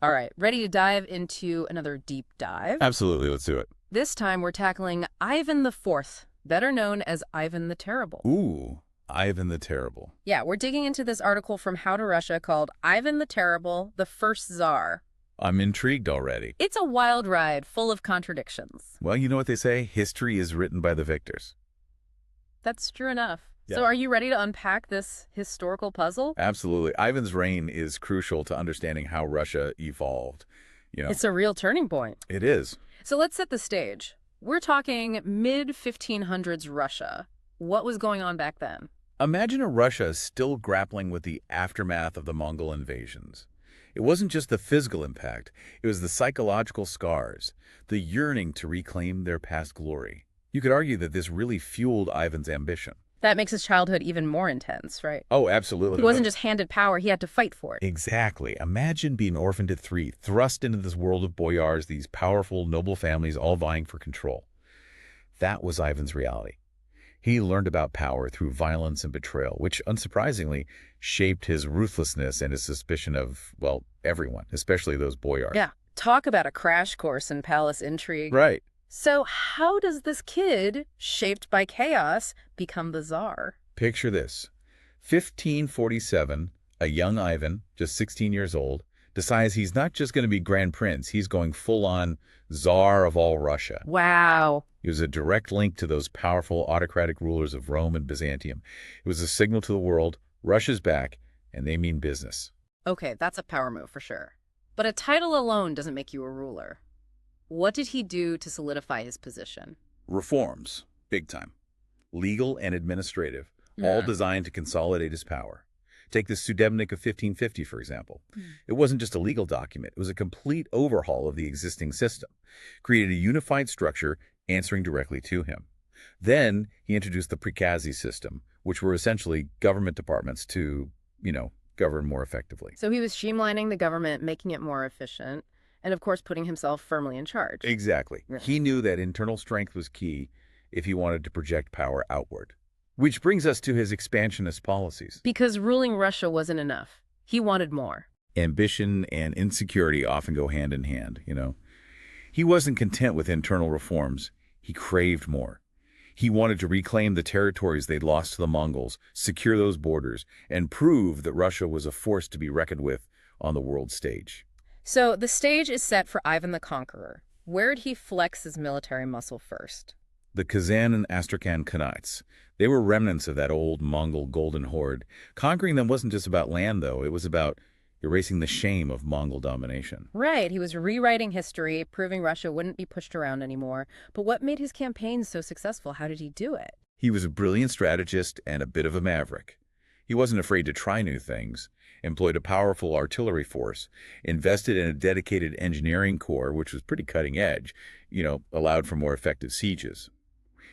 All right, ready to dive into another deep dive? Absolutely, let's do it. This time we're tackling Ivan the Fourth, better known as Ivan the Terrible. Ooh, Ivan the Terrible. Yeah, we're digging into this article from How to Russia called Ivan the Terrible, the First Tsar. I'm intrigued already. It's a wild ride full of contradictions. Well, you know what they say? History is written by the victors. That's true enough. Yeah. So are you ready to unpack this historical puzzle? Absolutely. Ivan's reign is crucial to understanding how Russia evolved. It's a real turning point. It is. So let's set the stage. We're talking mid-1500s Russia. What was going on back then? Imagine a Russia still grappling with the aftermath of the Mongol invasions. It wasn't just the physical impact, it was the psychological scars, the yearning to reclaim their past glory. You could argue that this really fueled Ivan's ambition. That makes his childhood even more intense, right? Oh, absolutely. He wasn't just handed power, he had to fight for it. Exactly. Imagine being orphaned at 3, thrust into this world of boyars, these powerful, noble families all vying for control. That was Ivan's reality. He learned about power through violence and betrayal, which, unsurprisingly, shaped his ruthlessness and his suspicion of, well, everyone, especially those boyars. Yeah, talk about a crash course in palace intrigue. Right. So how does this kid, shaped by chaos, become the Tsar? Picture this. 1547, a young Ivan, just 16 years old, decides he's not just going to be Grand Prince, he's going full-on Tsar of all Russia. Wow. It was a direct link to those powerful autocratic rulers of Rome and Byzantium. It was a signal to the world, Russia's back, and they mean business. Okay, that's a power move for sure. But a title alone doesn't make you a ruler. What did he do to solidify his position? Reforms, big time. Legal and administrative, all designed to consolidate his power. Take the Sudebnik of 1550, for example. It wasn't just a legal document. It was a complete overhaul of the existing system, created a unified structure answering directly to him. Then he introduced the prikazi system, which were essentially government departments to, govern more effectively. So he was streamlining the government, making it more efficient, and of course putting himself firmly in charge. Exactly. Yeah. He knew that internal strength was key if he wanted to project power outward. Which brings us to his expansionist policies. Because ruling Russia wasn't enough. He wanted more. Ambition and insecurity often go hand in hand, He wasn't content with internal reforms. He craved more. He wanted to reclaim the territories they'd lost to the Mongols, secure those borders, and prove that Russia was a force to be reckoned with on the world stage. So the stage is set for Ivan the Conqueror. Where did he flex his military muscle first? The Kazan and Astrakhan Khanates. They were remnants of that old Mongol golden horde. Conquering them wasn't just about land, though. It was about erasing the shame of Mongol domination. Right, he was rewriting history, proving Russia wouldn't be pushed around anymore. But what made his campaigns so successful? How did he do it? He was a brilliant strategist and a bit of a maverick. He wasn't afraid to try new things, employed a powerful artillery force, invested in a dedicated engineering corps, which was pretty cutting edge, allowed for more effective sieges.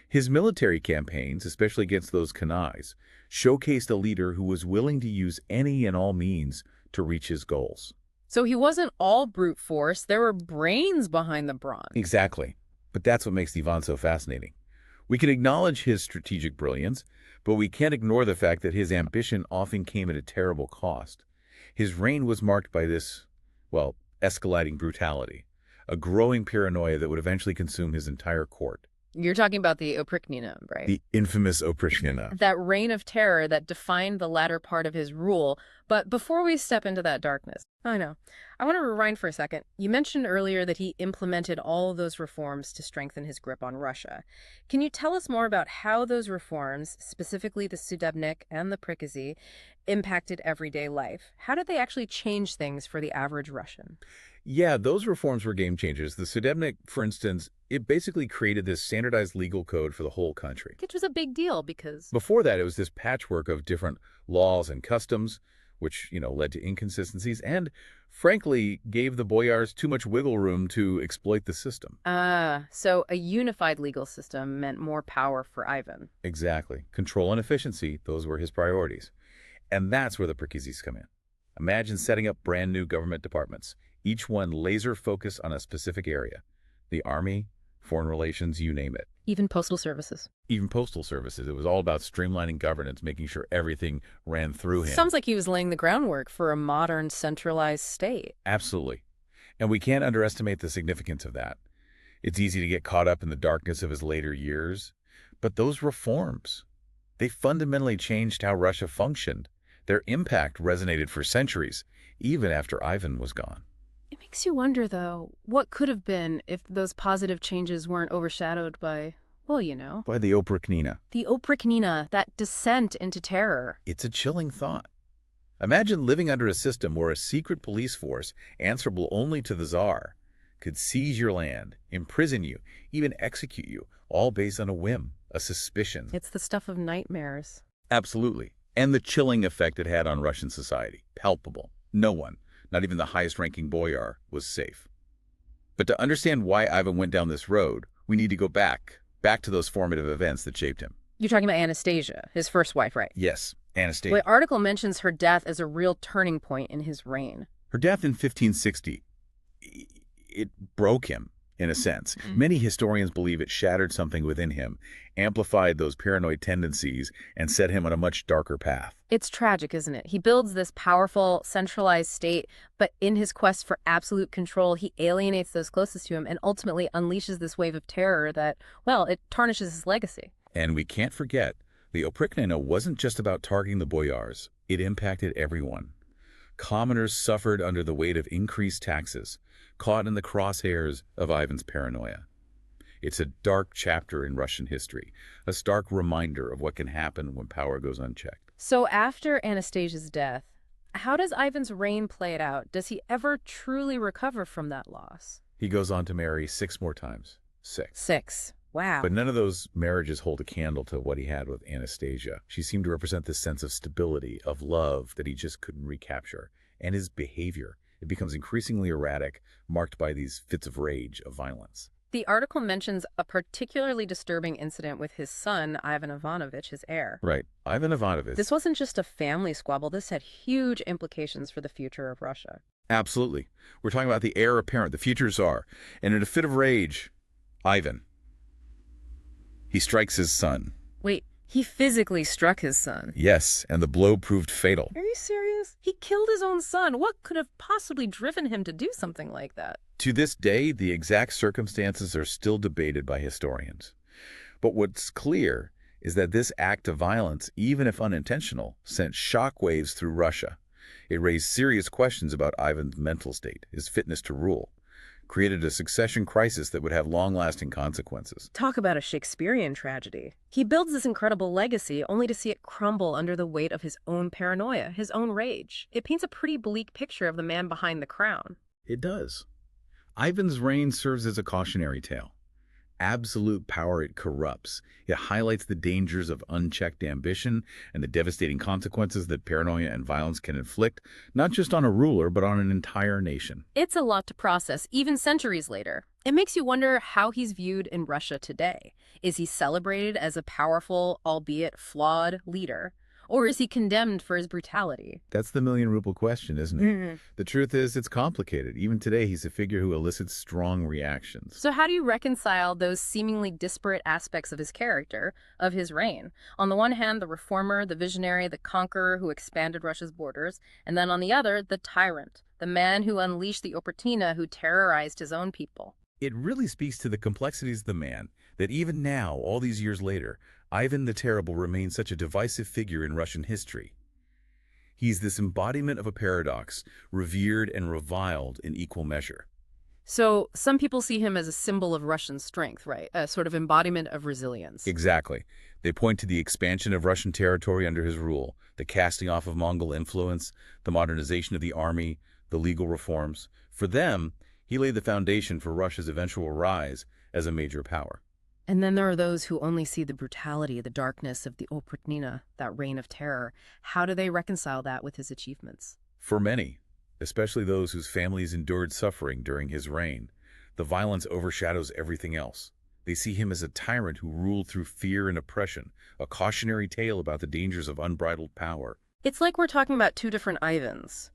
His military campaigns, especially against those Khanais, showcased a leader who was willing to use any and all means to reach his goals. So he wasn't all brute force. There were brains behind the brawn. Exactly. But that's what makes Ivan so fascinating. We can acknowledge his strategic brilliance, but we can't ignore the fact that his ambition often came at a terrible cost. His reign was marked by this, escalating brutality, a growing paranoia that would eventually consume his entire court. You're talking about the Oprichnina, right? The infamous Oprichnina. That reign of terror that defined the latter part of his rule. But before we step into that darkness, I want to rewind for a second. You mentioned earlier that he implemented all of those reforms to strengthen his grip on Russia. Can you tell us more about how those reforms, specifically the Sudebnik and the prikazi, impacted everyday life? How did they actually change things for the average Russian? Yeah, those reforms were game changers. The Sudebnik, for instance, it basically created this standardized legal code for the whole country. Which was a big deal because... Before that, it was this patchwork of different laws and customs, which, led to inconsistencies and, frankly, gave the boyars too much wiggle room to exploit the system. So a unified legal system meant more power for Ivan. Exactly. Control and efficiency, those were his priorities. And that's where the prikazis come in. Imagine setting up brand new government departments, each one laser-focused on a specific area. The army, foreign relations, you name it. Even postal services. Even postal services. It was all about streamlining governance, making sure everything ran through him. Sounds like he was laying the groundwork for a modern centralized state. Absolutely. And we can't underestimate the significance of that. It's easy to get caught up in the darkness of his later years, but those reforms, they fundamentally changed how Russia functioned. Their impact resonated for centuries, even after Ivan was gone. It makes you wonder, though, what could have been if those positive changes weren't overshadowed by, well, By the Oprichnina. the Oprichnina, that descent into terror. It's a chilling thought. Imagine living under a system where a secret police force, answerable only to the Tsar, could seize your land, imprison you, even execute you, all based on a whim, a suspicion. It's the stuff of nightmares. Absolutely. And the chilling effect it had on Russian society. Palpable. No one, not even the highest-ranking boyar, was safe. But to understand why Ivan went down this road, we need to go back to those formative events that shaped him. You're talking about Anastasia, his first wife, right? Yes, Anastasia. The article mentions her death as a real turning point in his reign. Her death in 1560, it broke him, in a sense. Many historians believe it shattered something within him, amplified those paranoid tendencies, and set him on a much darker path. It's tragic, isn't it? He builds this powerful, centralized state, but in his quest for absolute control, he alienates those closest to him and ultimately unleashes this wave of terror that, well, it tarnishes his legacy. And we can't forget, the Oprichnina wasn't just about targeting the boyars. It impacted everyone. Commoners suffered under the weight of increased taxes, caught in the crosshairs of Ivan's paranoia. It's a dark chapter in Russian history, a stark reminder of what can happen when power goes unchecked. So after Anastasia's death, how does Ivan's reign play it out? Does he ever truly recover from that loss? He goes on to marry 6 more times. 6. 6. Wow. But none of those marriages hold a candle to what he had with Anastasia. She seemed to represent this sense of stability, of love that he just couldn't recapture. And his behavior, it becomes increasingly erratic, marked by these fits of rage, of violence. The article mentions a particularly disturbing incident with his son, Ivan Ivanovich, his heir. Right. Ivan Ivanovich. This wasn't just a family squabble. This had huge implications for the future of Russia. Absolutely. We're talking about the heir apparent, the future Tsar. And in a fit of rage, Ivan, he strikes his son. Wait, he physically struck his son? Yes, and the blow proved fatal. Are you serious? He killed his own son. What could have possibly driven him to do something like that? To this day, the exact circumstances are still debated by historians. But what's clear is that this act of violence, even if unintentional, sent shockwaves through Russia. It raised serious questions about Ivan's mental state, his fitness to rule, created a succession crisis that would have long-lasting consequences. Talk about a Shakespearean tragedy. He builds this incredible legacy only to see it crumble under the weight of his own paranoia, his own rage. It paints a pretty bleak picture of the man behind the crown. It does. Ivan's reign serves as a cautionary tale. Absolute power, it corrupts. It highlights the dangers of unchecked ambition and the devastating consequences that paranoia and violence can inflict, not just on a ruler, but on an entire nation. It's a lot to process, even centuries later. It makes you wonder how he's viewed in Russia today. Is he celebrated as a powerful, albeit flawed, leader? Or is he condemned for his brutality? That's the million-ruble question, isn't it? The truth is, it's complicated. Even today, he's a figure who elicits strong reactions. So how do you reconcile those seemingly disparate aspects of his character, of his reign? On the one hand, the reformer, the visionary, the conqueror who expanded Russia's borders, and then on the other, the tyrant, the man who unleashed the Oprichnina, who terrorized his own people. It really speaks to the complexities of the man, that even now, all these years later, Ivan the Terrible remains such a divisive figure in Russian history. He's this embodiment of a paradox, revered and reviled in equal measure. So some people see him as a symbol of Russian strength, right? A sort of embodiment of resilience. Exactly. They point to the expansion of Russian territory under his rule, the casting off of Mongol influence, the modernization of the army, the legal reforms. For them, he laid the foundation for Russia's eventual rise as a major power. And then there are those who only see the brutality, the darkness of the Oprichnina, that reign of terror. How do they reconcile that with his achievements? For many, especially those whose families endured suffering during his reign, the violence overshadows everything else. They see him as a tyrant who ruled through fear and oppression, a cautionary tale about the dangers of unbridled power. It's like we're talking about two different Ivans.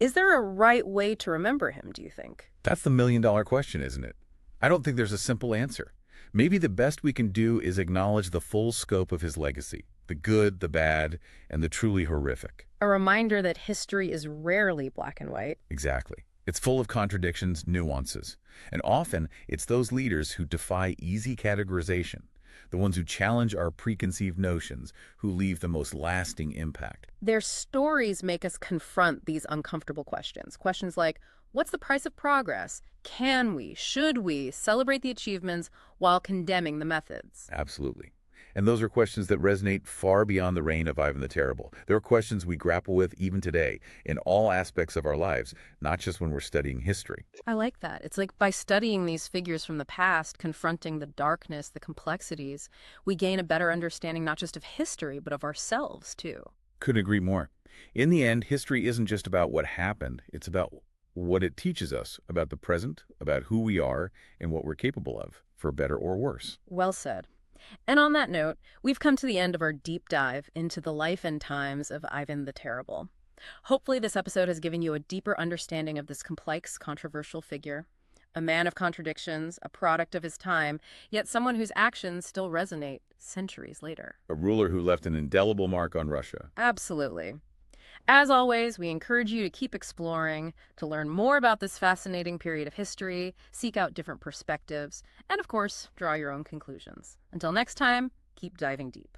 Is there a right way to remember him, do you think? That's the million-dollar question, isn't it? I don't think there's a simple answer. Maybe the best we can do is acknowledge the full scope of his legacy, the good, the bad, and the truly horrific. A reminder that history is rarely black and white. Exactly. It's full of contradictions, nuances, and often it's those leaders who defy easy categorization, the ones who challenge our preconceived notions, who leave the most lasting impact. Their stories make us confront these uncomfortable questions. Questions like, what's the price of progress? Can we, should we celebrate the achievements while condemning the methods? Absolutely. And those are questions that resonate far beyond the reign of Ivan the Terrible. They're questions we grapple with even today in all aspects of our lives, not just when we're studying history. I like that. It's like by studying these figures from the past, confronting the darkness, the complexities, we gain a better understanding not just of history, but of ourselves, too. Couldn't agree more. In the end, history isn't just about what happened. It's about what it teaches us about the present, about who we are, and what we're capable of, for better or worse. Well said. And on that note, we've come to the end of our deep dive into the life and times of Ivan the Terrible. Hopefully, this episode has given you a deeper understanding of this complex, controversial figure, a man of contradictions, a product of his time, yet someone whose actions still resonate centuries later. A ruler who left an indelible mark on Russia. Absolutely. As always, we encourage you to keep exploring, to learn more about this fascinating period of history, seek out different perspectives, and of course, draw your own conclusions. Until next time, keep diving deep.